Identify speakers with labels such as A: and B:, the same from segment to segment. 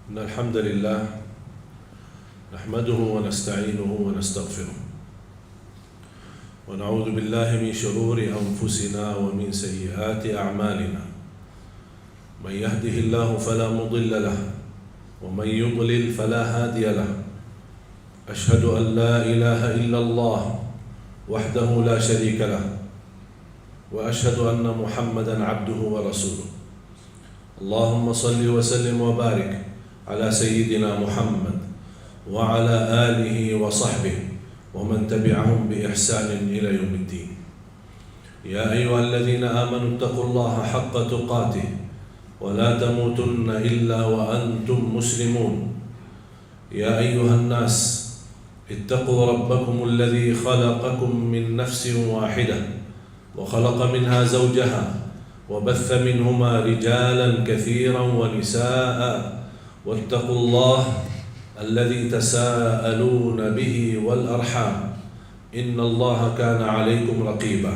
A: إن الحمد لله نحمده ونستعينه ونستغفره ونعوذ بالله من شرور أنفسنا ومن سيئات أعمالنا من يهده الله فلا مضل له ومن يضلل فلا هادي له أشهد أن لا إله إلا الله وحده لا شريك له وأشهد أن محمدا عبده ورسوله اللهم صل وسلم وبارك على سيدنا محمد وعلى آله وصحبه ومن تبعهم بإحسان إلى يوم الدين. يا أيها الذين آمنوا اتقوا الله حق تقاته ولا تموتن إلا وأنتم مسلمون. يا أيها الناس اتقوا ربكم الذي خلقكم من نفس واحدة وخلق منها زوجها وبث منهما رجالا كثيرا ونساء واتقوا الله الذي تساءلون به والأرحام إن الله كان عليكم رقيبا.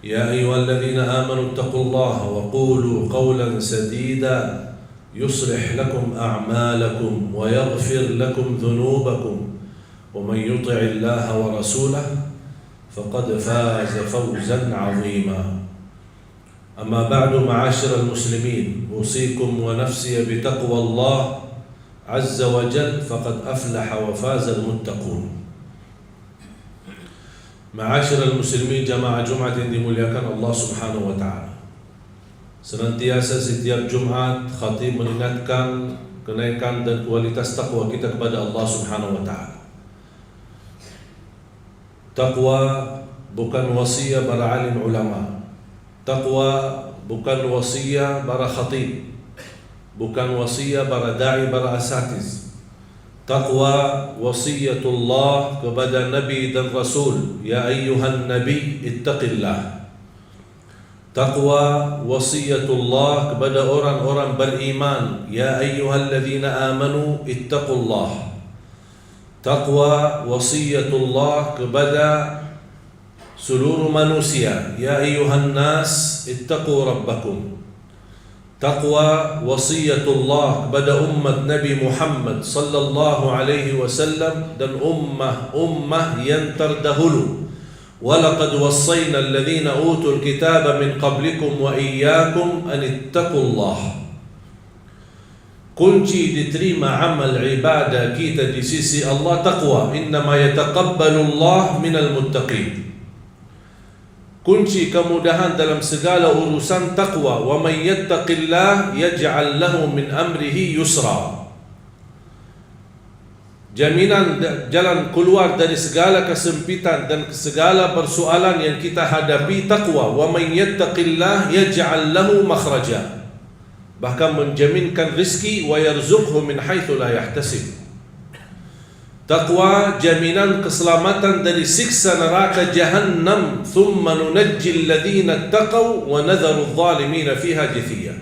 A: يا أيها الذين آمنوا اتقوا الله وقولوا قولا سديدا يصلح لكم أعمالكم ويغفر لكم ذنوبكم ومن يطع الله ورسوله فقد فاز فوزا عظيما. أما بعد معاشر المسلمين أوصيكم ونفسي بتقوى الله عز وجل فقد أفلح وفاز المتقون. معاشر المسلمين jamaah Jumat yang dimuliakan Allah Subhanahu wa taala. Senantiasa setiap Jumat khatib mengingatkan kenaikan dan kualitas takwa kita kepada Allah Subhanahu wa taala. Takwa bukan wasiat para alim ulama. Takwa bukan wasiat para khatib, bukan wasiat para da'i, para asatiz. Taqwa wasiatullah kepada Nabi dan Rasul. Ya ayyuhan Nabi ittaqillah. Taqwa wasiatullah kepada orang-orang beriman. Ya ayyuhalladzina amanu ittaqullah. Taqwa wasiatullah kepada seluruh manusia. Ya ayyuhan nas ittaqu rabbakum. Taqwa wasiyatullah kepada umat Nabi Muhammad sallallahu alaihi wasallam dan ummah yang terdahulu. Walaqad wassayna alladhina utul kitaba min qablikum wa iyyakum an ittaqullah. Kunci diterima amal ibadah kita di sisi Allah taqwa. Innama yataqabbalu Allah minal muttaqin. Kunci kemudahan dalam segala urusan taqwa. Wa man yattaqillah yaj'al lahu min amrihi yusra. Jaminan jalan keluar dari segala kesempitan dan segala persoalan yang kita hadapi taqwa. Wa man yattaqillah yaj'al lahu makhraja. Bahkan menjaminkan rizki wa yarzuqhu min haitsu la yahtasib. Taqwa jaminan keselamatan dari siksa neraka jahannam. Thumma nunajji alladhina taqaw wa nadharu adh-dhalimina fiha jithiya.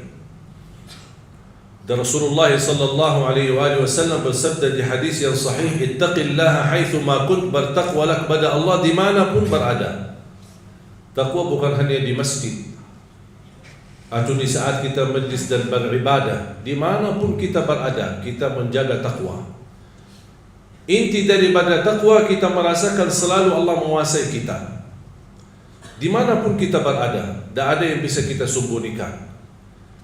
A: Dan Rasulullah sallallahu alaihi wasallam bersabda di hadis yang sahih, ittaqillaha haitsu ma kunt, bertakwalah kepada Allah dimanapun berada. Taqwa bukan hanya di masjid atau di saat kita majlis dan beribadah. Dimanapun kita berada, kita menjaga taqwa. Inti daripada taqwa kita merasakan selalu Allah menguasai kita. Dimanapun kita berada, tidak ada yang bisa kita sembunyikan,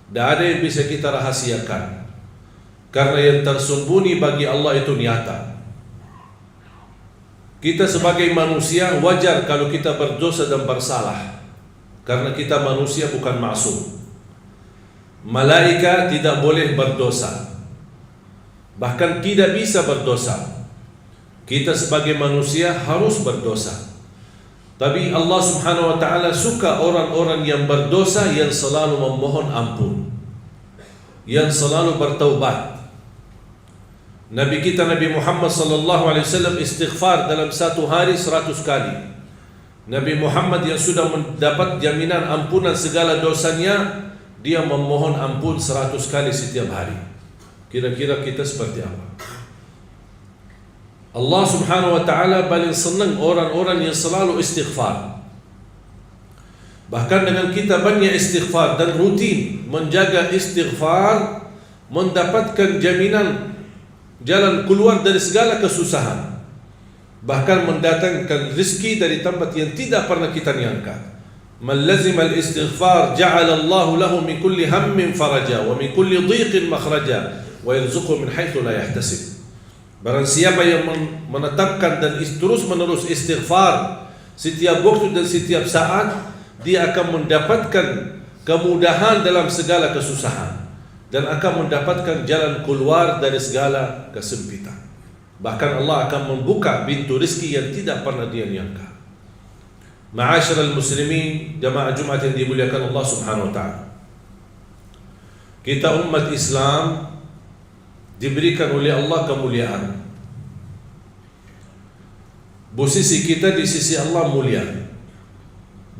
A: tidak ada yang bisa kita rahasiakan. Karena yang tersembunyi bagi Allah itu nyata. Kita sebagai manusia wajar kalau kita berdosa dan bersalah, karena kita manusia bukan maksum. Malaikat tidak boleh berdosa, bahkan tidak bisa berdosa. Kita sebagai manusia harus berdosa. Tapi Allah Subhanahu wa taala suka orang-orang yang berdosa, yang selalu memohon ampun, yang selalu bertaubat. Nabi kita Nabi Muhammad sallallahu alaihi wasallam istighfar dalam satu hari 100 kali. Nabi Muhammad yang sudah mendapat jaminan ampunan segala dosanya, dia memohon ampun 100 kali setiap hari. Kira-kira kita seperti apa? Allah Subhanahu wa taala paling senang orang-orang yang selalu istighfar. Bahkan dengan kita banyak istighfar dan rutin menjaga istighfar, mendapatkan jaminan jalan keluar dari segala kesusahan, bahkan mendatangkan rezeki dari tempat yang tidak pernah kita nyangka. Man lazima al-istighfar ja'ala Allahu lahu min kulli hammin faraja wa min kulli dhiqin makhraja wa yarzuqhu min haitsu la yahtasib. Barang siapa yang menetapkan dan terus menerus istighfar setiap waktu dan setiap saat, dia akan mendapatkan kemudahan dalam segala kesusahan dan akan mendapatkan jalan keluar dari segala kesempitan. Bahkan Allah akan membuka pintu rezeki yang tidak pernah dia nyangka. Ma'asyiral muslimin, jamaah Jumat yang dimuliakan Allah Subhanahu wa taala. Kita umat Islam diberikan oleh Allah kemuliaan. Posisi kita di sisi Allah mulia.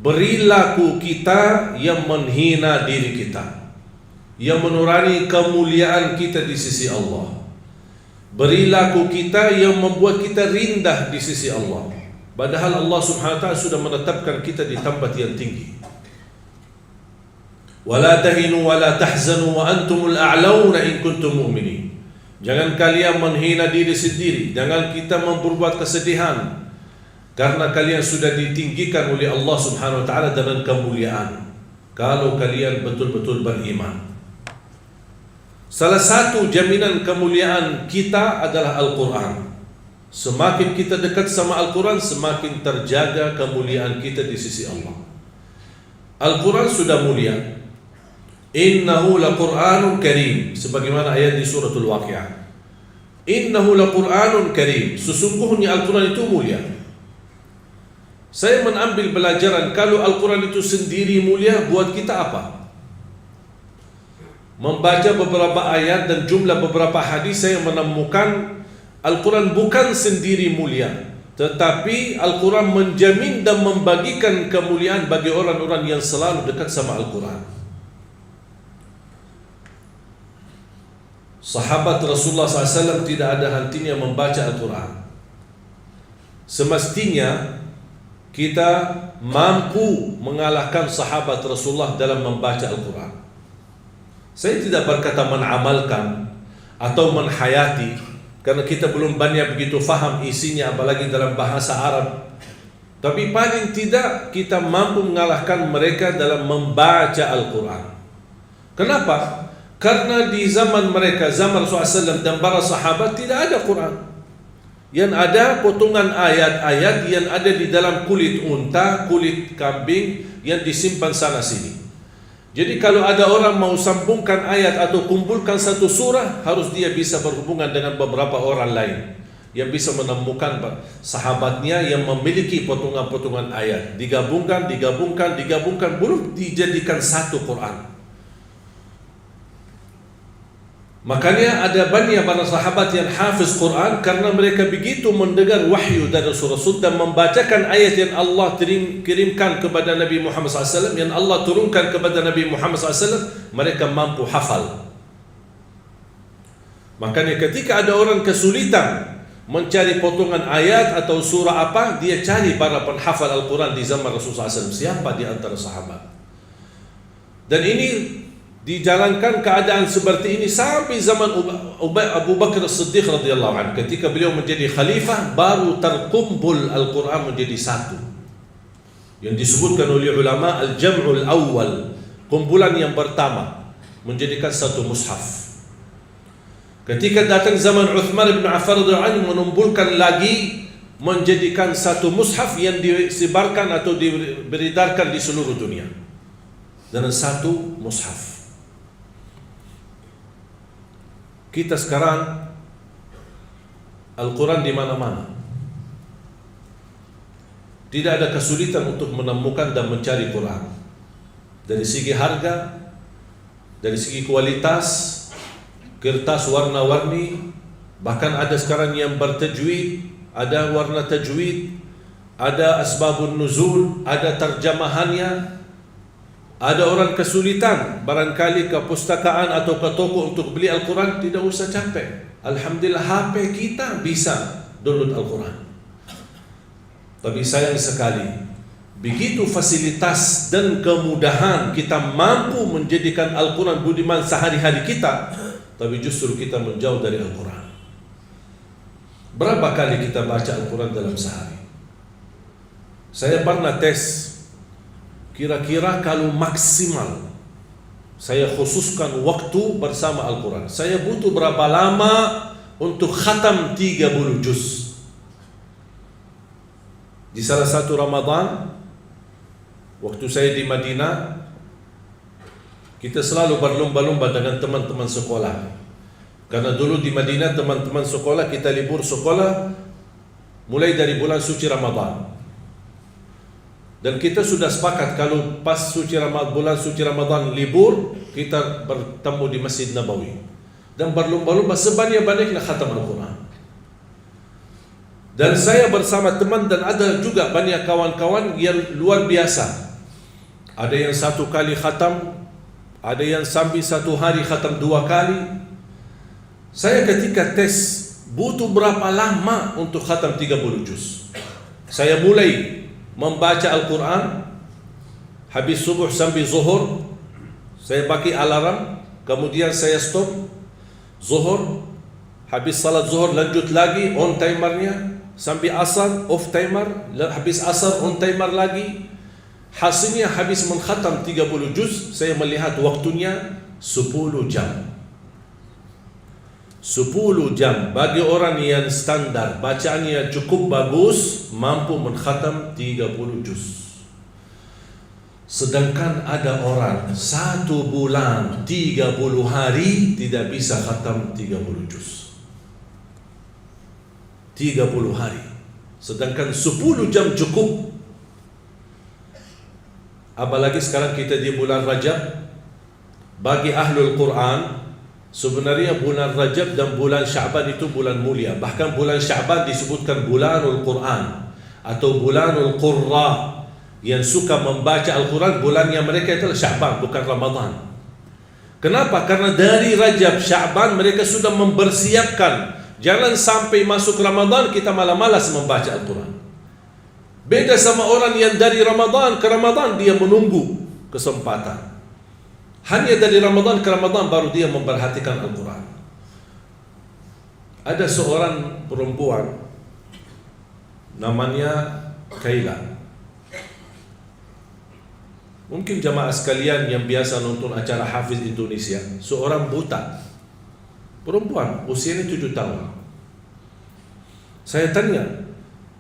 A: Perilaku kita yang menghina diri kita, yang menurani kemuliaan kita di sisi Allah. Perilaku kita yang membuat kita rendah di sisi Allah, padahal Allah Subhanahu wa taala sudah menetapkan kita di tempat yang tinggi. Wala tahinu wala tahzanu wa antumul a'launa in kuntum mu'minin. Jangan kalian menghina diri sendiri, jangan kita memperbuat kesedihan, karena kalian sudah ditinggikan oleh Allah Subhanahu wa taala dengan kemuliaan kalau kalian betul-betul beriman. Salah satu jaminan kemuliaan kita adalah Al-Quran. Semakin kita dekat sama Al-Quran, semakin terjaga kemuliaan kita di sisi Allah. Al-Quran sudah mulia. Innahu laqur'anun karim, sebagaimana ayat di suratul Waqiah. Innahu laqur'anun karim, sesungguhnya Al-Quran itu mulia. Saya mengambil pelajaran, kalau Al-Quran itu sendiri mulia, buat kita apa? Membaca beberapa ayat dan jumlah beberapa hadis, saya menemukan Al-Quran bukan sendiri mulia, tetapi Al-Quran menjamin dan membagikan kemuliaan bagi orang-orang yang selalu dekat sama Al-Quran. Sahabat Rasulullah SAW tidak ada hentinya membaca Al-Quran. Semestinya kita mampu mengalahkan sahabat Rasulullah dalam membaca Al-Quran. Saya tidak berkata menamalkan atau menhayati, karena kita belum banyak begitu faham isinya, apalagi dalam bahasa Arab. Tapi paling tidak kita mampu mengalahkan mereka dalam membaca Al-Quran. Kenapa? Karena di zaman mereka, zaman Rasulullah SAW dan para sahabat, tidak ada Quran. Yang ada potongan ayat-ayat yang ada di dalam kulit unta, kulit kambing yang disimpan sana sini. Jadi kalau ada orang mau sambungkan ayat atau kumpulkan satu surah, harus dia bisa berhubungan dengan beberapa orang lain yang bisa menemukan sahabatnya yang memiliki potongan-potongan ayat, digabungkan, belum dijadikan satu Quran. Makanya ada banyak para sahabat yang hafiz Quran karena mereka begitu mendengar wahyu dari Rasul dan membacakan ayat yang Allah kirimkan kepada Nabi Muhammad SAW, yang Allah turunkan kepada Nabi Muhammad SAW, mereka mampu hafal. Makanya ketika ada orang kesulitan mencari potongan ayat atau surah apa, dia cari para penghafal Al-Quran di zaman Rasulullah SAW. Siapa di antara sahabat? Dan ini dijalankan keadaan seperti ini sampai zaman Abu Bakar As-Siddiq radhiyallahu anhu. Ketika beliau menjadi khalifah, baru terkumpul Al-Quran menjadi satu, yang disebutkan oleh ulama al-jam'ul awal, kumpulan yang pertama menjadikan satu mushaf. Ketika datang zaman Uthman bin Affan radhiyallahu anhu, menumbuhkan lagi menjadikan satu mushaf yang disebarkan atau diberedarkan di seluruh dunia dengan satu mushaf. Kita sekarang Al-Quran di mana-mana. Tidak ada kesulitan untuk menemukan dan mencari Quran. Dari segi harga, dari segi kualitas, kertas warna-warni, bahkan ada sekarang yang bertajwid, ada warna tajwid, ada asbabun nuzul, ada terjemahannya. Ada orang kesulitan barangkali ke pustakaan atau ke toko untuk beli Al-Quran, tidak usah capek. Alhamdulillah HP kita bisa download Al-Quran. Tapi sayang sekali, begitu fasilitas dan kemudahan kita mampu menjadikan Al-Quran budiman sehari-hari kita, tapi justru kita menjauh dari Al-Quran. Berapa kali kita baca Al-Quran dalam sehari? Saya pernah tes, kira-kira kalau maksimal saya khususkan waktu bersama Al-Quran, saya butuh berapa lama untuk khatam 30 juz. Di salah satu Ramadan, waktu saya di Madinah, kita selalu berlomba-lomba dengan teman-teman sekolah. Karena dulu di Madinah teman-teman sekolah, kita libur sekolah mulai dari bulan suci Ramadan. Dan kita sudah sepakat kalau pas bulan suci Ramadan libur, kita bertemu di Masjid Nabawi dan berlomba-lomba sebanyak-banyaknya khatam Al-Quran. Dan saya bersama teman dan ada juga banyak kawan-kawan yang luar biasa. Ada yang 1 kali khatam, ada yang sambil 1 hari khatam 2 kali. Saya ketika tes butuh berapa lama untuk khatam 30 juz. Saya mulai membaca Al-Quran, habis subuh sampai zuhur, saya pakai alarm, kemudian saya stop, zuhur, habis salat zuhur lanjut lagi, on timernya, sampai asar, off timer, habis asar, on timer lagi. Hasilnya habis mengkhatam 30 juz, saya melihat waktunya 10 jam. 10 jam bagi orang yang standar bacaannya cukup bagus, mampu mengkhatam 30 juz. Sedangkan ada orang 1 bulan 30 hari tidak bisa khatam 30 juz. 30 hari. Sedangkan 10 jam cukup. Apalagi sekarang kita di bulan Rajab. Bagi ahlul Quran, sebenarnya bulan Rajab dan bulan Sya'ban itu bulan mulia. Bahkan bulan Sya'ban disebutkan bulanul Quran atau bulanul Qurra. Yang suka membaca Al-Quran, bulannya mereka itu Sya'ban, bukan Ramadan. Kenapa? Karena dari Rajab, Sya'ban mereka sudah mempersiapkan. Jangan sampai masuk Ramadan kita malah malas membaca Al-Quran. Beda sama orang yang dari Ramadan ke Ramadan dia menunggu kesempatan. Hanya dari Ramadan ke Ramadan baru dia memperhatikan Al-Quran. Ada seorang perempuan namanya Kaila. Mungkin jamaah sekalian yang biasa nonton acara Hafiz Indonesia, seorang buta perempuan usianya 7 tahun. Saya tanya,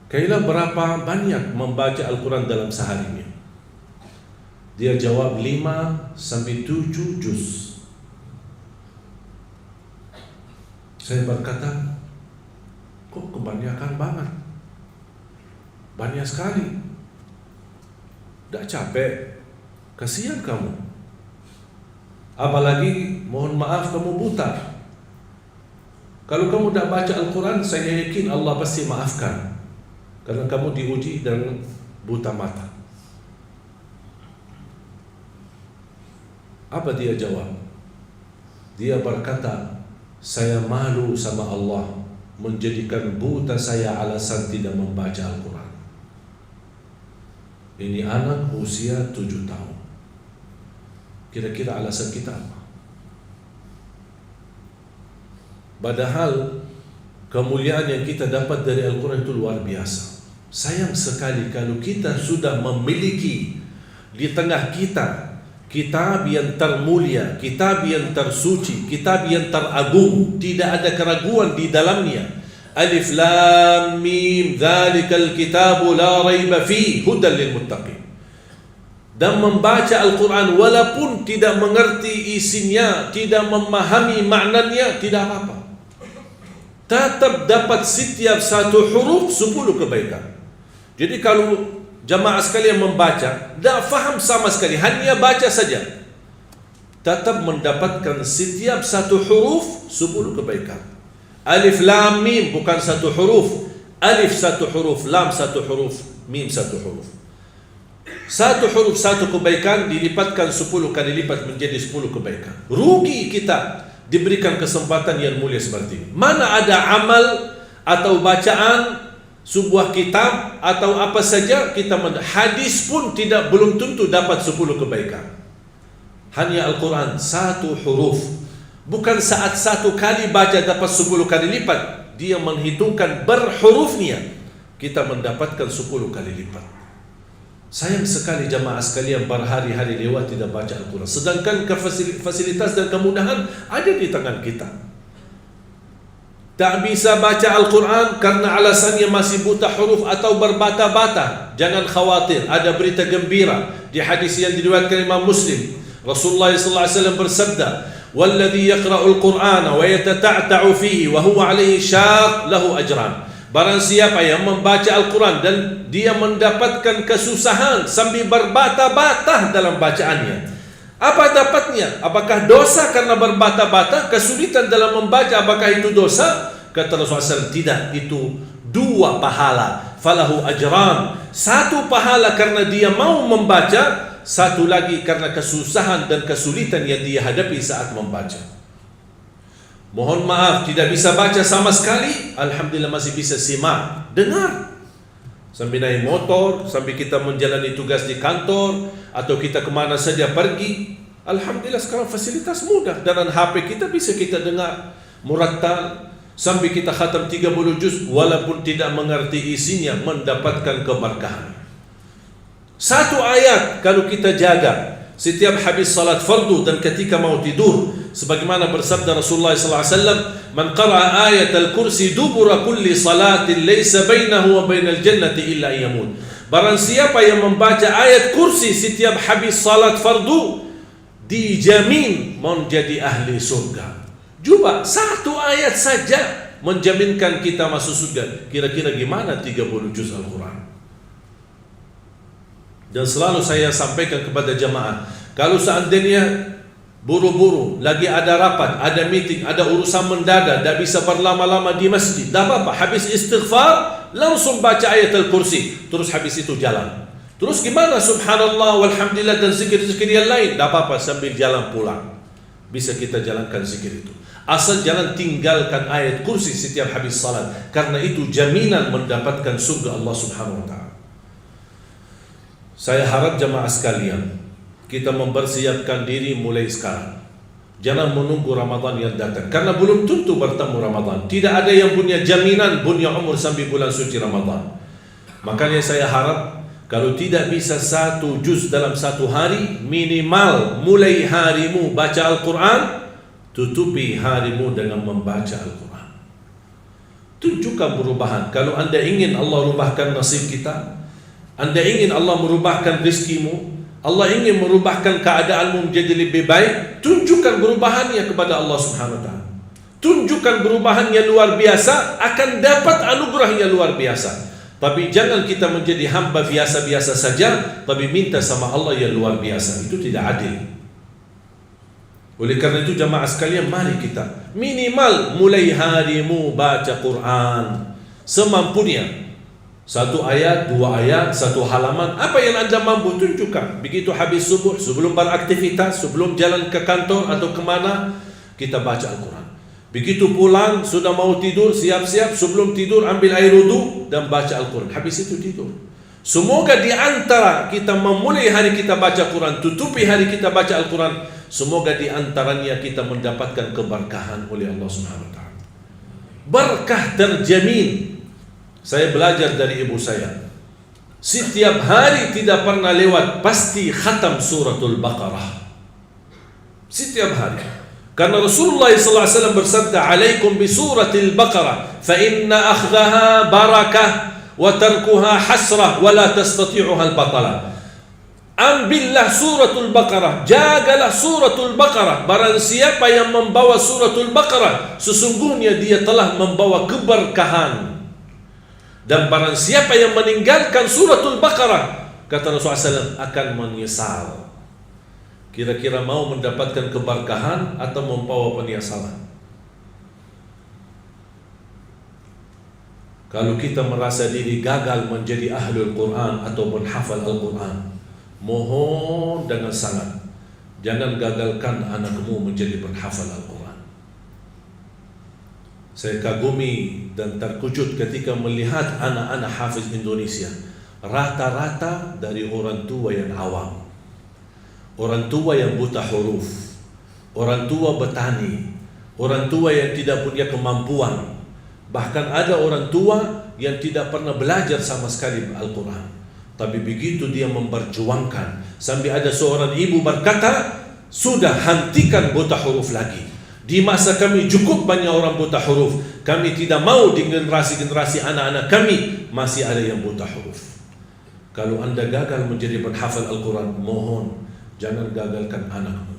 A: Kaila berapa banyak membaca Al-Quran dalam seharinya? Dia jawab 5 sampai 7 juz. Saya berkata, kok kebanyakan banget? Banyak sekali. Tak capek? Kasihan kamu. Apalagi mohon maaf kamu buta. Kalau kamu tak baca Al-Quran, saya yakin Allah pasti maafkan. Karena kamu diuji dengan buta mata. Apa dia jawab? Dia berkata, saya malu sama Allah menjadikan buta saya alasan tidak membaca Al-Quran. Ini anak usia 7 tahun. Kira-kira alasan kita apa? Padahal kemuliaan yang kita dapat dari Al-Quran itu luar biasa. Sayang sekali kalau kita sudah memiliki di tengah kita kitab yang termulia, kitab yang tersuci, kitab yang teragung, tidak ada keraguan di dalamnya. Alif Lam Mim, dzalikal kitabu la raiba fihi hudan lil muttaqin. Dan membaca Al-Quran walaupun tidak mengerti isinya, tidak memahami maknanya, tidak apa-apa. Tetap dapat setiap satu huruf 10 kebaikan. Jadi kalau jamaah sekalian membaca, tidak faham sama sekali, hanya baca saja, tetap mendapatkan setiap satu huruf 10 kebaikan. Alif Lam Mim bukan satu huruf. Alif satu huruf, Lam satu huruf, Mim satu huruf. Satu huruf satu kebaikan dilipatkan 10 kali lipat menjadi 10 kebaikan. Rugi kita diberikan kesempatan yang mulia seperti ini. Mana ada amal atau bacaan sebuah kitab atau apa saja kita hadis pun belum tentu dapat 10 kebaikan. Hanya Al-Quran satu huruf Bukan saat satu kali baca dapat 10 kali lipat. Dia menghitungkan berhurufnya, kita mendapatkan 10 kali lipat. Sayang sekali jamaah sekalian berhari-hari lewat tidak baca Al-Quran. Sedangkan fasilitas dan kemudahan ada di tangan kita. Tak bisa baca Al-Quran karena alasannya masih buta huruf atau berbata-bata. Jangan khawatir, ada berita gembira. Di hadis yang diriwayatkan Imam Muslim, Rasulullah SAW bersabda, "Walladhi yaqra'ul Qur'ana wa yatata'ta'u fihi wa huwa 'alaihi syaq lahu ajran." Barang siapa yang membaca Al-Quran dan dia mendapatkan kesusahan sambil berbata-bata dalam bacaannya, apa dapatnya? Apakah dosa karena berbata-bata? Kesulitan dalam membaca, apakah itu dosa? Kata Rasulullah SAW, tidak, itu 2 pahala. Falahu ajran, 1 pahala karena dia mau membaca, 1 lagi karena kesusahan dan kesulitan yang dia hadapi saat membaca. Mohon maaf, tidak bisa baca sama sekali, alhamdulillah masih bisa simak, dengar. Sambil naik motor, sambil kita menjalani tugas di kantor, atau kita kemana saja pergi. Alhamdulillah sekarang fasilitas mudah. Dengan HP kita bisa kita dengar murattal, sambil kita khatam 30 juz, walaupun tidak mengerti isinya, mendapatkan keberkahan. 1 ayat kalau kita jaga setiap habis salat fardu dan ketika mau tidur, sebagaimana bersabda Rasulullah SAW, "Man qara'a ayat al-kursi dubura kulli salatin laysa bainahu wa bainal jannati illa yamut." Barang siapa yang membaca ayat kursi setiap habis salat fardu, dijamin menjadi ahli surga. Coba 1 ayat saja menjaminkan kita masuk surga. Kira-kira gimana 30 juz Al-Quran? Dan selalu saya sampaikan kepada jamaah, kalau seandainya buru-buru, lagi ada rapat, ada meeting, ada urusan mendadak, tak bisa berlama-lama di masjid, tak apa-apa, habis istighfar langsung baca ayat al-kursi, terus habis itu jalan. Terus gimana? Subhanallah walhamdulillah dan zikir-zikir yang lain, tak apa-apa, sambil jalan pulang bisa kita jalankan zikir itu. Asal jangan tinggalkan ayat kursi setiap habis salat, karena itu jaminan mendapatkan surga Allah Subhanahu wa ta'ala. Saya harap jamaah sekalian, kita mempersiapkan diri mulai sekarang. Jangan menunggu Ramadan yang datang, karena belum tentu bertemu Ramadan. Tidak ada yang punya jaminan punya umur sampai bulan suci Ramadan. Makanya saya harap, kalau tidak bisa 1 juz dalam 1 hari, minimal mulai harimu baca Al-Quran, tutupi harimu dengan membaca Al-Quran. Tunjukkan perubahan. Kalau anda ingin Allah rubahkan nasib kita, anda ingin Allah merubahkan rizkimu, Allah ingin merubahkan keadaanmu menjadi lebih baik, tunjukkan perubahannya kepada Allah Subhanahu wa ta'ala. Tunjukkan perubahan yang luar biasa, akan dapat anugerah yang luar biasa. Tapi jangan kita menjadi hamba biasa-biasa saja, tapi minta sama Allah yang luar biasa. Itu tidak adil. Oleh karena itu jamaah sekalian, mari kita minimal mulai harimu baca Quran semampunya. 1 ayat, 2 ayat, 1 halaman, apa yang anda mampu tunjukkan. Begitu habis subuh, sebelum beraktivitas, sebelum jalan ke kantor atau kemana, kita baca Al-Quran. Begitu pulang, sudah mau tidur, siap-siap, sebelum tidur ambil air wudu dan baca Al-Quran. Habis itu tidur. Semoga di antara kita memulai hari kita baca Quran, tutupi hari kita baca Al-Quran, semoga di antaranya kita mendapatkan keberkahan oleh Allah Subhanahu wa ta'ala. Berkah terjamin. Saya belajar dari ibu saya, setiap hari tidak pernah lewat pasti khatam suratul Baqarah. Setiap hari. Karena Rasulullah SAW bersabda, "Alaikum bi suratil Baqarah, fa inna akhdaha barakah wa tarkuha hasrah wa la tastati'uha al-batalah." Ambillah suratul Baqarah, jagalah suratul Baqarah. Barang siapa yang membawa suratul Baqarah, sesungguhnya dia telah membawa keberkahan. Dan barang siapa yang meninggalkan suratul Baqarah, kata Rasulullah SAW, akan menyesal. Kira-kira mau mendapatkan keberkahan atau membawa penyesalan? Kalau kita merasa diri gagal menjadi ahlul Quran atau menghafal Al-Quran, mohon dengan sangat, jangan gagalkan anakmu menjadi penghafal Al-Quran. Saya kagumi dan terkejut ketika melihat anak-anak hafiz Indonesia, rata-rata dari orang tua yang awam, orang tua yang buta huruf, orang tua petani, orang tua yang tidak punya kemampuan. Bahkan ada orang tua yang tidak pernah belajar sama sekali Al-Quran, tapi begitu dia memperjuangkan, sampai ada seorang ibu berkata, sudah hentikan buta huruf lagi. Di masa kami cukup banyak orang buta huruf, kami tidak mau di generasi-generasi anak-anak kami masih ada yang buta huruf. Kalau anda gagal menjadi penghafal Al-Quran, mohon jangan gagalkan anakmu.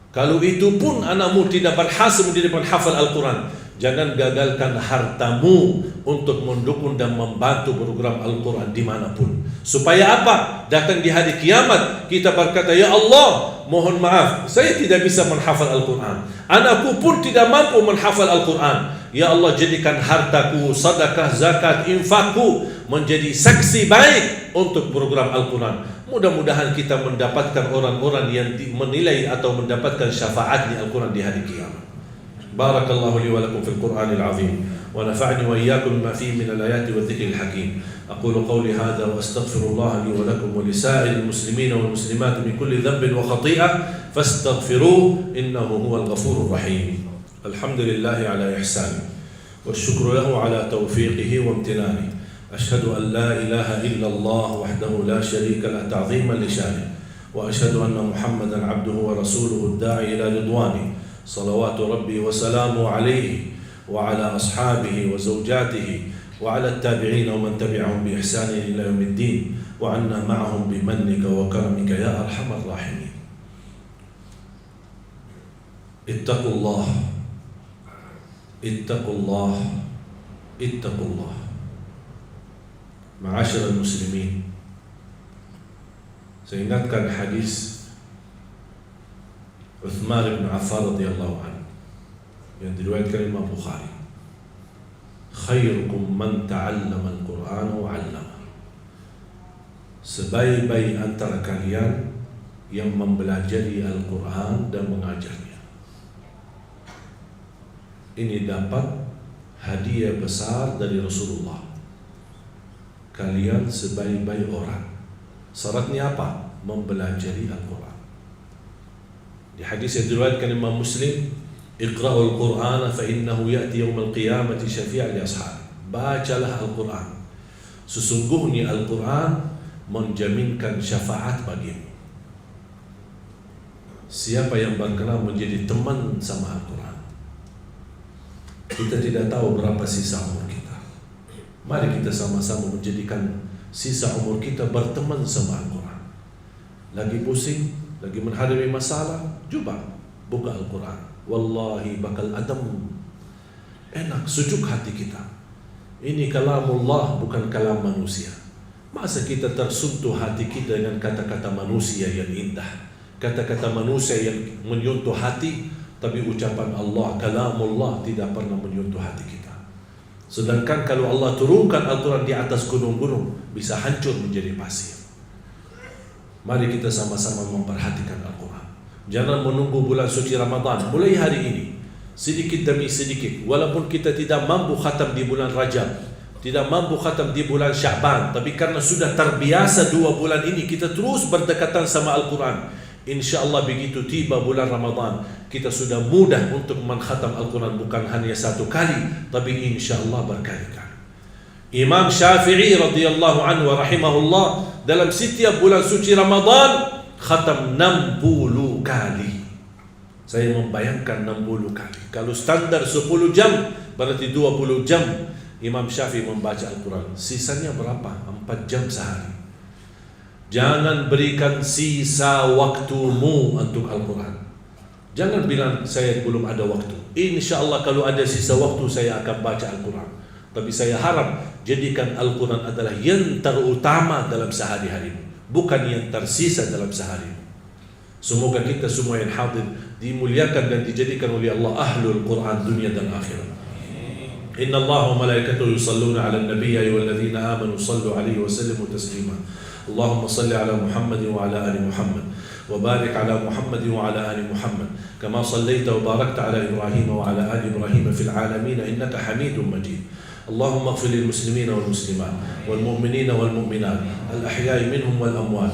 A: Kalau itu pun anakmu tidak berhasil menjadi penghafal Al-Quran, jangan gagalkan hartamu untuk mendukung dan membantu program Al-Quran dimanapun. Supaya apa? Datang di hari kiamat kita berkata, ya Allah, mohon maaf, saya tidak bisa menghafal Al-Quran, anakku pun tidak mampu menghafal Al-Quran. Ya Allah, jadikan hartaku, sedekah, zakat, infakku menjadi saksi baik untuk program Al-Quran. Mudah-mudahan kita mendapatkan orang-orang yang menilai atau mendapatkan syafaat di Al-Quran di hari kiamat. Barakallahu li wa lakum fil Qur'anil azim wa nafa'ni wa iyyakum bima fihi min al-ayati wa dhikril hakim. Aqulu qawli hadha wa astaghfirullah li wa lakum wa li sa'iril muslimina wal muslimat min kulli dhanbin wa khati'ah fastaghfiruhu innahu huwal ghafurur rahim. Alhamdulillahi ala ihsani wa syukru lahu ala tawfiqihi wa imtinani. Ashhadu an la ilaha illallah wahdahu la sharika lah ta'ziman li syani wa ashhadu anna Muhammadan 'abduhu wa rasuluhu ad-da'i ila ridwani. صلوات ربي وسلامه عليه وعلى أصحابه وزوجاته وعلى التابعين ومن تبعهم بإحسان إلى يوم الدين وعنا معهم بمنك وكرمك يا أرحم الراحمين. اتقوا الله اتقوا الله اتقوا الله. معاشر المسلمين, saya ingatkan hadis Uthman bin Affan radhiyallahu anhu yang diriwayatkan Imam Bukhari, khairukum man ta'allama al-Qur'an wa 'allama. Sebaik-baik antara kalian yang mempelajari Al-Quran dan mengajarnya. Ini dapat hadiah besar dari Rasulullah. Kalian sebaik-baik orang. Syaratnya apa? Mempelajari Al-Quran. Di hadis yang diriwayatkan Imam Muslim, Iqra'ul Qur'ana fa innahu ya'ti yawmal qiyamati syafi'an li ashab. Bacalah Al-Quran, sesungguhnya Al-Quran menjaminkan syafaat bagimu. Siapa yang berkenan menjadi teman sama Al-Quran? Kita tidak tahu berapa sisa umur kita. Mari kita sama-sama menjadikan sisa umur kita berteman sama Al-Quran. Lagi pusing, lagi menghadapi masalah, coba buka Al-Quran. Wallahi bakal adem, enak, sejuk hati kita. Ini kalamullah, bukan kalam manusia. Masa kita tersentuh hati kita dengan kata-kata manusia yang indah, kata-kata manusia yang menyentuh hati, tapi ucapan Allah, kalamullah, tidak pernah menyentuh hati kita. Sedangkan kalau Allah turunkan Al-Quran di atas gunung-gunung, bisa hancur menjadi pasir. Mari kita sama-sama memperhatikan Al-Quran. Jangan menunggu bulan suci Ramadan. Mulai hari ini, sedikit demi sedikit. Walaupun kita tidak mampu khatam di bulan Rajab, tidak mampu khatam di bulan Sya'ban, tapi karena sudah terbiasa 2 bulan ini, kita terus berdekatan sama Al-Quran. InsyaAllah begitu tiba bulan Ramadan, kita sudah mudah untuk mengkhatam Al-Quran. Bukan hanya 1 kali, tapi insyaAllah berkali-kali. Imam Syafi'i radhiyallahu anhu wa rahimahullah, dalam setiap bulan suci Ramadan khatam 60 kali. Saya membayangkan 60 kali. Kalau standar 10 jam, berarti 20 jam Imam Syafi'i membaca Al-Quran. Sisanya berapa? 4 jam sehari. Jangan berikan sisa waktumu untuk Al-Quran. Jangan bilang saya belum ada waktu. InsyaAllah kalau ada sisa waktu saya akan baca Al-Quran. Tapi saya harap jadikan Al-Quran adalah yang terutama dalam sehari-harimu, bukan yang tersisa dalam seharimu. Semoga kita semua yang hadir dimuliakan dan dijadikan oleh Allah ahlul Quran dunia dan akhirat. Inna Allah wa malaikatahu yusalluna ala nabi ya ayyuhalladzina amanu sallu alaihi wa sallimu taslima. Allahumma salli ala Muhammad wa ala ali Muhammad wa barik ala Muhammad wa ala ali Muhammad kama sallaita wa barakta ala Ibrahim wa ala ali Ibrahim fil alamin innaka Hamidum Majid. اللهم اغفر للمسلمين والمسلمات والمؤمنين والمؤمنات الأحياء منهم والأموات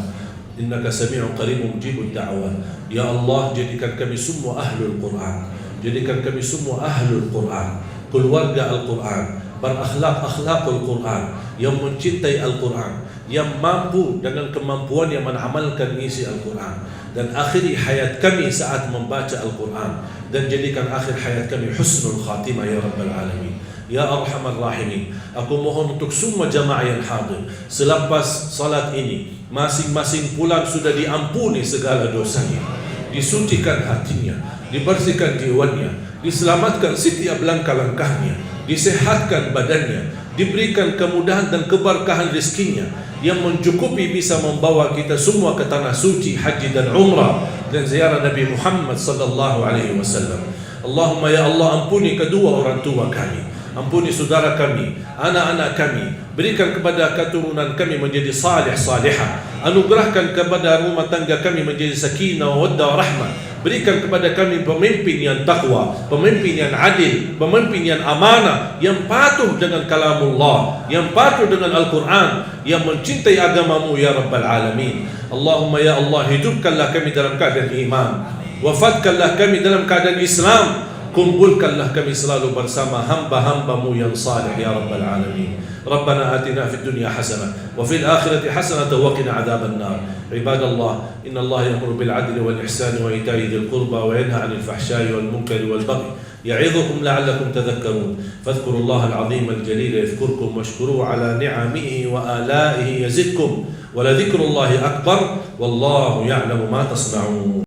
A: إنك سميع قريب مجيب الدعوات. Ya Allah, jadikan kami semua ahlul Quran, Jadikan kami semua ahlul Quran, keluarga Al-Quran, berakhlak-akhlakul Quran, yang mencintai Al-Quran, yang mampu dengan kemampuan yang menamalkan isi Al-Quran, dan akhiri hayat kami saat membaca Al-Quran, dan jadikan akhir hayat kami husnul khatimah ya Rabbal Alamin. Ya Arhamar Rahimin, aku mohon untuk semua jamaah yang hadir, selepas salat ini masing-masing pulang sudah diampuni segala dosanya, disucikan hatinya, dibersihkan jiwanya, diselamatkan setiap langkah-langkahnya, disehatkan badannya, diberikan kemudahan dan keberkahan rezekinya yang mencukupi bisa membawa kita semua ke tanah suci haji dan umrah dan ziarah Nabi Muhammad sallallahu alaihi wasallam. Allahumma ya Allah, ampuni kedua orang tua kami, ampuni saudara kami, anak-anak kami, berikan kepada keturunan kami menjadi salih salihah, anugerahkan kepada rumah tangga kami menjadi sakinah, mawaddah, rahmah. Berikan kepada kami pemimpin yang takwa, pemimpin yang adil, pemimpin yang amanah, yang patuh dengan kalamullah, yang patuh dengan Al-Quran, yang mencintai agamamu ya Rabbal Alamin. Allahumma ya Allah, hidupkanlah kami dalam keadaan iman, wafatkanlah kami dalam keadaan Islam, kumpulkanlah kami selalu bersama hamba-hambamu yang salih ya Rabbal Alamin. Rabbana atina fid dunya hasanah wa fil akhirati hasanah wa qina adzaban nar. Ibadallah, inna Allah ya'muru bil 'adli wal ihsani wa ita'i dzil qurba wa yanha 'anil fahsya'i wal munkari wal baghi ya'idhukum la'allakum tadhakkarun. Fadhkurullaha al-'azim al-jalil yadhkurkum washkuruhu 'ala ni'amihi wa ala'ihi yazidkum wa la dhikrullahi akbar wallahu ya'lamu ma tasna'un.